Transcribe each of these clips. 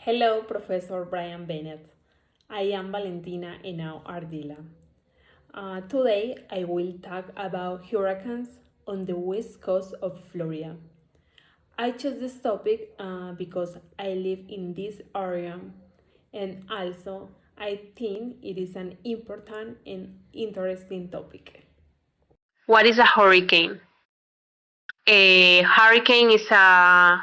Hello, Professor Brian Bennett. I am Valentina Henao Ardila. Today, I will talk about hurricanes on the west coast of Florida. I chose this topic because I live in this area and also I think it is an important and interesting topic. What is a hurricane? A hurricane is a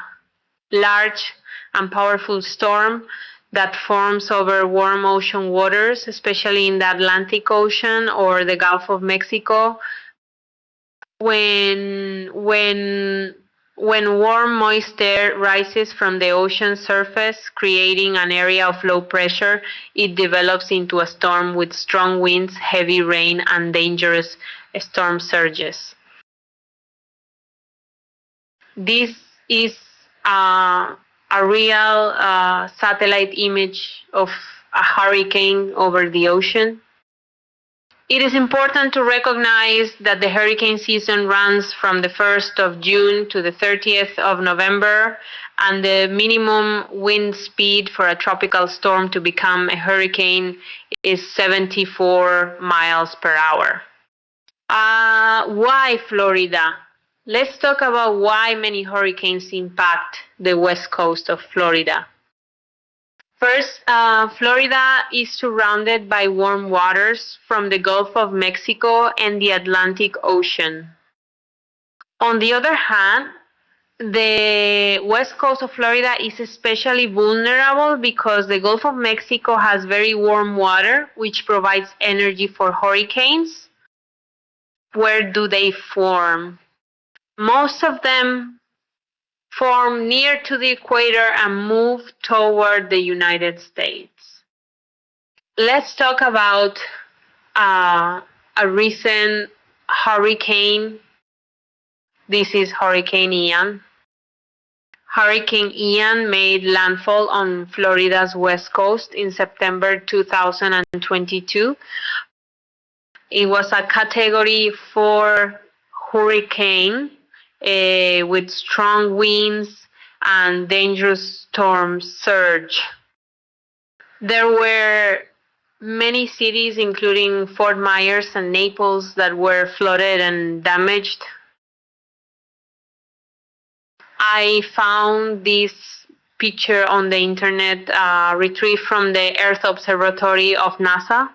large and powerful storm that forms over warm ocean waters, especially in the Atlantic Ocean or the Gulf of Mexico. When warm moist air rises from the ocean surface, creating an area of low pressure, it develops into a storm with strong winds, heavy rain, and dangerous storm surges. This is a real satellite image of a hurricane over the ocean. It is important to recognize that the hurricane season runs from the 1st of June to the 30th of November, and the minimum wind speed for a tropical storm to become a hurricane is 74 miles per hour. Why Florida? Let's talk about why many hurricanes impact the west coast of Florida. First, Florida is surrounded by warm waters from the Gulf of Mexico and the Atlantic Ocean. On the other hand, the west coast of Florida is especially vulnerable because the Gulf of Mexico has very warm water, which provides energy for hurricanes. Where do they form? Most of them form near to the equator and move toward the United States. Let's talk about a recent hurricane. This is Hurricane Ian. Hurricane Ian made landfall on Florida's west coast in September 2022. It was a Category 4 hurricane with strong winds and dangerous storm surge. There were many cities, including Fort Myers and Naples, that were flooded and damaged. I found this picture on the internet, retrieved from the Earth Observatory of NASA.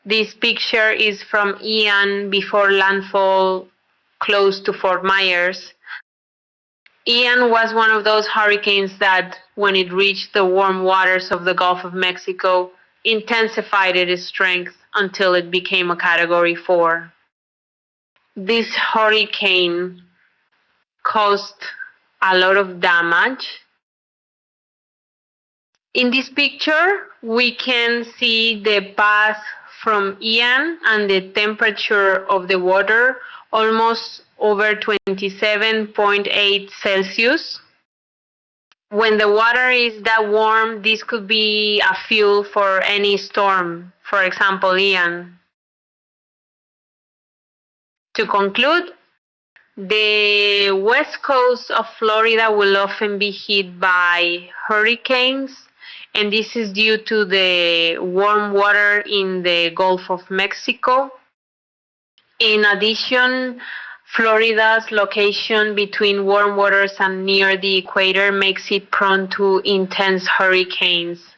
This picture is from Ian before landfall close to Fort Myers. Ian was one of those hurricanes that, when it reached the warm waters of the Gulf of Mexico, intensified its strength until it became a Category 4. This hurricane caused a lot of damage. In this picture, we can see the path from Ian and the temperature of the water almost over 27.8 Celsius. When the water is that warm, this could be a fuel for any storm, for example, Ian. To conclude, the west coast of Florida will often be hit by hurricanes, and this is due to the warm water in the Gulf of Mexico. In addition, Florida's location between warm waters and near the equator makes it prone to intense hurricanes.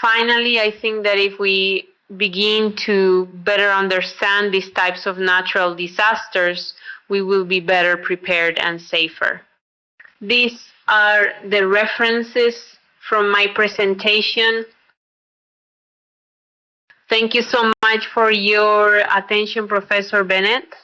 Finally, I think that if we begin to better understand these types of natural disasters, we will be better prepared and safer. These are the references from my presentation. Thank you so much for your attention, Professor Bennett.